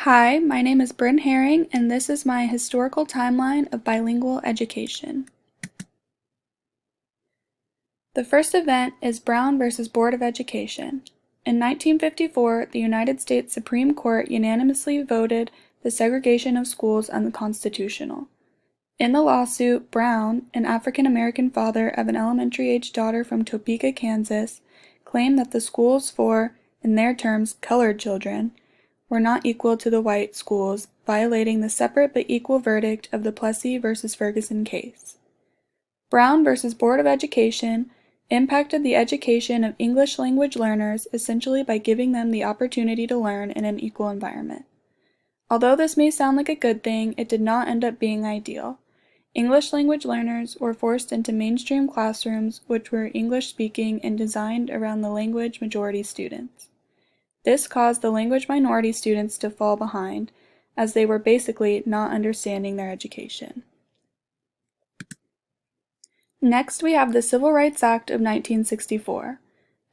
Hi, my name is Bryn Herring, and this is my historical timeline of bilingual education. The first event is Brown versus Board of Education. In 1954, the United States Supreme Court unanimously voted the segregation of schools unconstitutional. In the lawsuit, Brown, an African-American father of an elementary-age daughter from Topeka, Kansas, claimed that the schools for, in their terms, colored children, were not equal to the white schools, violating the separate but equal verdict of the Plessy v. Ferguson case. Brown v. Board of Education impacted the education of English language learners essentially by giving them the opportunity to learn in an equal environment. Although this may sound like a good thing, it did not end up being ideal. English language learners were forced into mainstream classrooms which were English-speaking and designed around the language majority students. This caused the language minority students to fall behind, as they were basically not understanding their education. Next, we have the Civil Rights Act of 1964.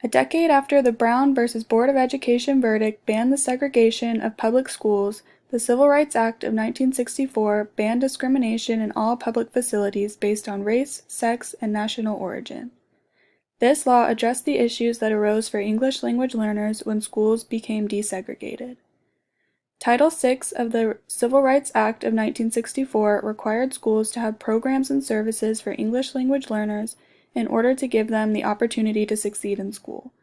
A decade after the Brown v. Board of Education verdict banned the segregation of public schools, the Civil Rights Act of 1964 banned discrimination in all public facilities based on race, sex, and national origin. This law addressed the issues that arose for English language learners when schools became desegregated. Title VI of the Civil Rights Act of 1964 required schools to have programs and services for English language learners in order to give them the opportunity to succeed in school.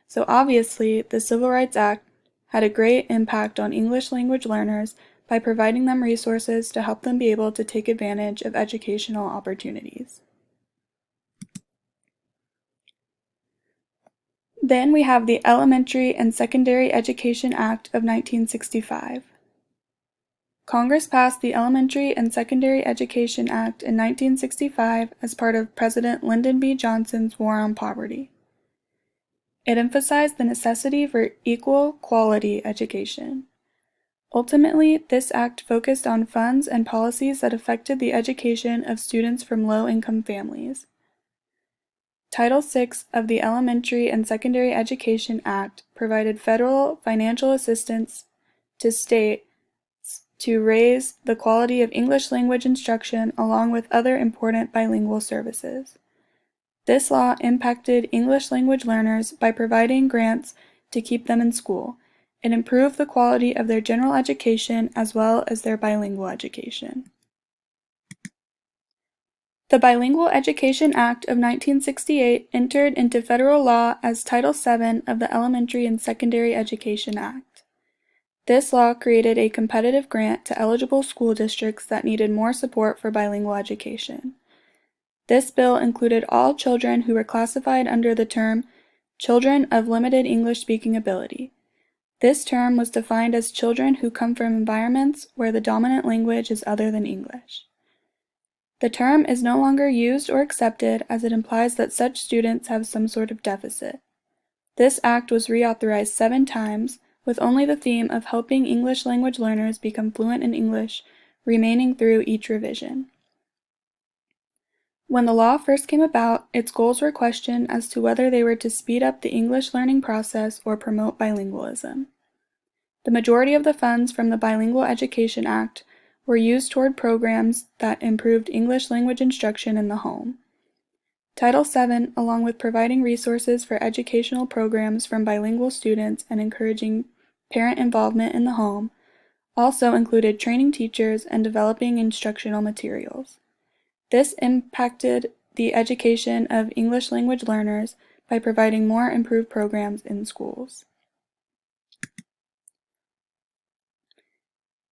So obviously, the Civil Rights Act had a great impact on English language learners by providing them resources to help them be able to take advantage of educational opportunities. Then we have the Elementary and Secondary Education Act of 1965. Congress passed the Elementary and Secondary Education Act in 1965 as part of President Lyndon B. Johnson's War on Poverty. It emphasized the necessity for equal, quality education. Ultimately, this act focused on funds and policies that affected the education of students from low-income families. Title VI of the Elementary and Secondary Education Act provided federal financial assistance to states to raise the quality of English language instruction along with other important bilingual services. This law impacted English language learners by providing grants to keep them in school. It improved the quality of their general education as well as their bilingual education. The Bilingual Education Act of 1968 entered into federal law as Title VII of the Elementary and Secondary Education Act. This law created a competitive grant to eligible school districts that needed more support for bilingual education. This bill included all children who were classified under the term children of limited English-speaking ability. This term was defined as children who come from environments where the dominant language is other than English. The term is no longer used or accepted as it implies that such students have some sort of deficit. This act was reauthorized 7 times, with only the theme of helping English language learners become fluent in English remaining through each revision. When the law first came about, its goals were questioned as to whether they were to speed up the English learning process or promote bilingualism. The majority of the funds from the Bilingual Education Act were used toward programs that improved English language instruction in the home. Title VII, along with providing resources for educational programs from bilingual students and encouraging parent involvement in the home, also included training teachers and developing instructional materials. This impacted the education of English language learners by providing more improved programs in schools.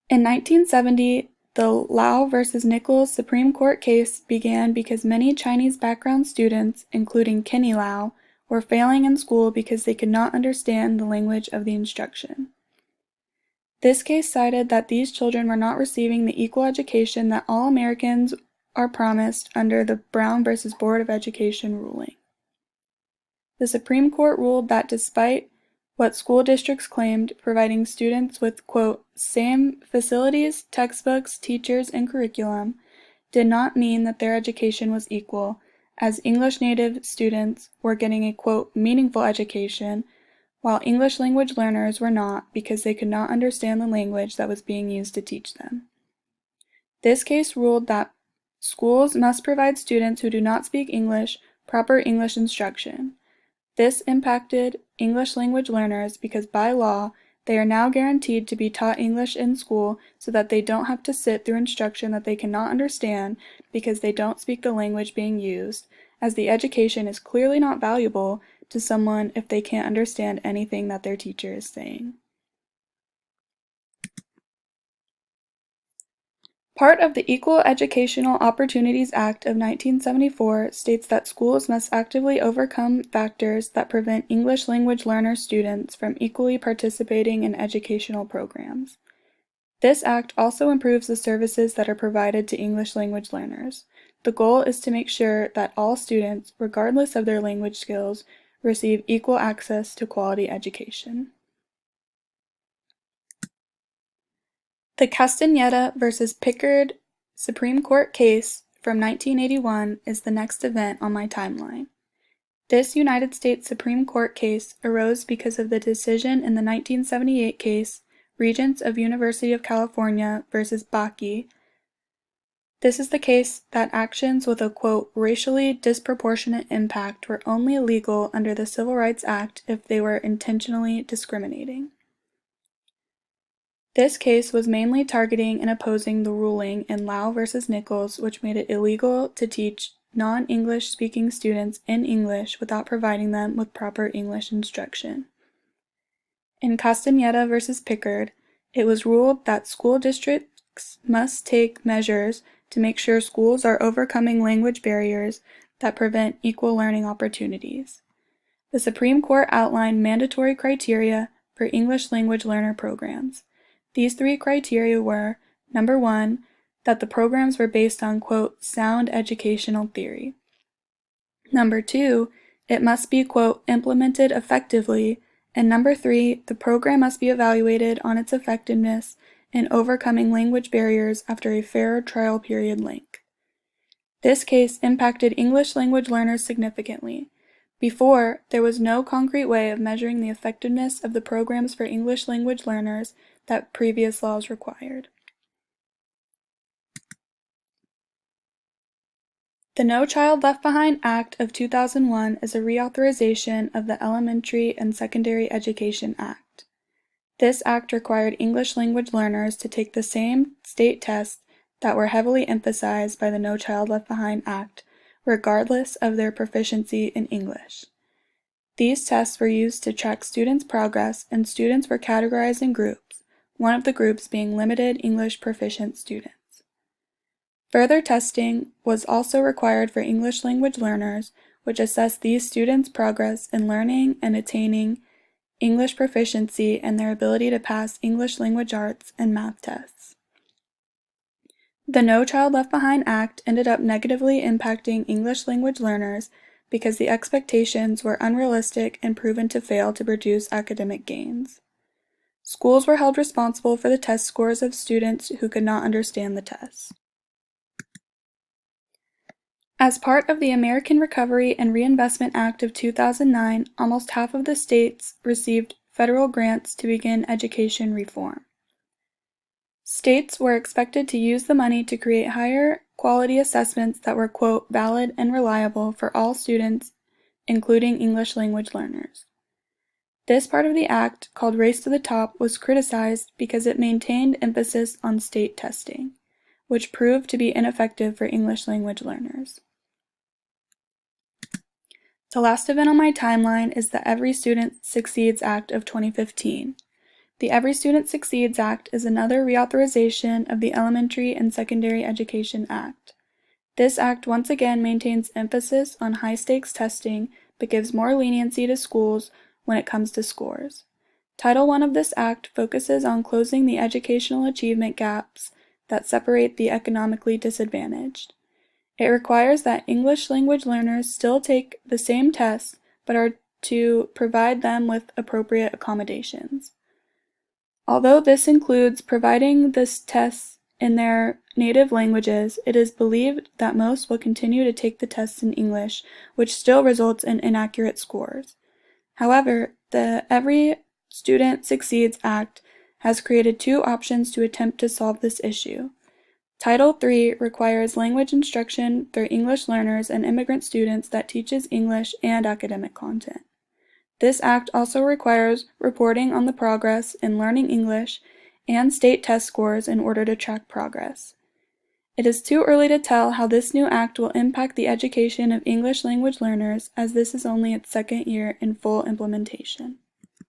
In 1970, the Lau v. Nichols Supreme Court case began because many Chinese background students, including Kenny Lau, were failing in school because they could not understand the language of the instruction. This case cited that these children were not receiving the equal education that all Americans are promised under the Brown v. Board of Education ruling. The Supreme Court ruled that despite what school districts claimed, providing students with, quote, same facilities, textbooks, teachers, and curriculum did not mean that their education was equal, as English native students were getting a, quote, meaningful education, while English language learners were not because they could not understand the language that was being used to teach them. This case ruled that schools must provide students who do not speak English proper English instruction. This impacted English language learners because by law, they are now guaranteed to be taught English in school so that they don't have to sit through instruction that they cannot understand because they don't speak the language being used, as the education is clearly not valuable to someone if they can't understand anything that their teacher is saying. Part of the Equal Educational Opportunities Act of 1974 states that schools must actively overcome factors that prevent English language learner students from equally participating in educational programs. This act also improves the services that are provided to English language learners. The goal is to make sure that all students, regardless of their language skills, receive equal access to quality education. The Castaneda v. Pickard Supreme Court case from 1981 is the next event on my timeline. This United States Supreme Court case arose because of the decision in the 1978 case, Regents of University of California v. Bakke. This is the case that actions with a, quote, racially disproportionate impact were only illegal under the Civil Rights Act if they were intentionally discriminating. This case was mainly targeting and opposing the ruling in Lau v. Nichols, which made it illegal to teach non-English speaking students in English without providing them with proper English instruction. In Castaneda v. Pickard, it was ruled that school districts must take measures to make sure schools are overcoming language barriers that prevent equal learning opportunities. The Supreme Court outlined mandatory criteria for English language learner programs. These three criteria were, number 1, that the programs were based on, quote, sound educational theory. Number 2, it must be, quote, implemented effectively. And number 3, the program must be evaluated on its effectiveness in overcoming language barriers after a fair trial period length. This case impacted English language learners significantly. Before, there was no concrete way of measuring the effectiveness of the programs for English language learners that previous laws required. The No Child Left Behind Act of 2001 is a reauthorization of the Elementary and Secondary Education Act. This act required English language learners to take the same state tests that were heavily emphasized by the No Child Left Behind Act, regardless of their proficiency in English. These tests were used to track students' progress, and students were categorized in groups, one of the groups being limited English proficient students. Further testing was also required for English language learners, which assessed these students' progress in learning and attaining English proficiency and their ability to pass English language arts and math tests. The No Child Left Behind Act ended up negatively impacting English language learners because the expectations were unrealistic and proven to fail to produce academic gains. Schools were held responsible for the test scores of students who could not understand the tests. As part of the American Recovery and Reinvestment Act of 2009, almost half of the states received federal grants to begin education reform. States were expected to use the money to create higher quality assessments that were, quote, valid and reliable for all students, including English language learners. This part of the act, called Race to the Top, was criticized because it maintained emphasis on state testing, which proved to be ineffective for English language learners. The last event on my timeline is the Every Student Succeeds Act of 2015. The Every Student Succeeds Act is another reauthorization of the Elementary and Secondary Education Act. This act once again maintains emphasis on high-stakes testing, but gives more leniency to schools when it comes to scores. Title I of this act focuses on closing the educational achievement gaps that separate the economically disadvantaged. It requires that English language learners still take the same tests, but are to provide them with appropriate accommodations. Although this includes providing this tests in their native languages, it is believed that most will continue to take the tests in English, which still results in inaccurate scores. However, the Every Student Succeeds Act has created two options to attempt to solve this issue. Title III requires language instruction for English learners and immigrant students that teaches English and academic content. This act also requires reporting on the progress in learning English and state test scores in order to track progress. It is too early to tell how this new act will impact the education of English language learners, as this is only its second year in full implementation.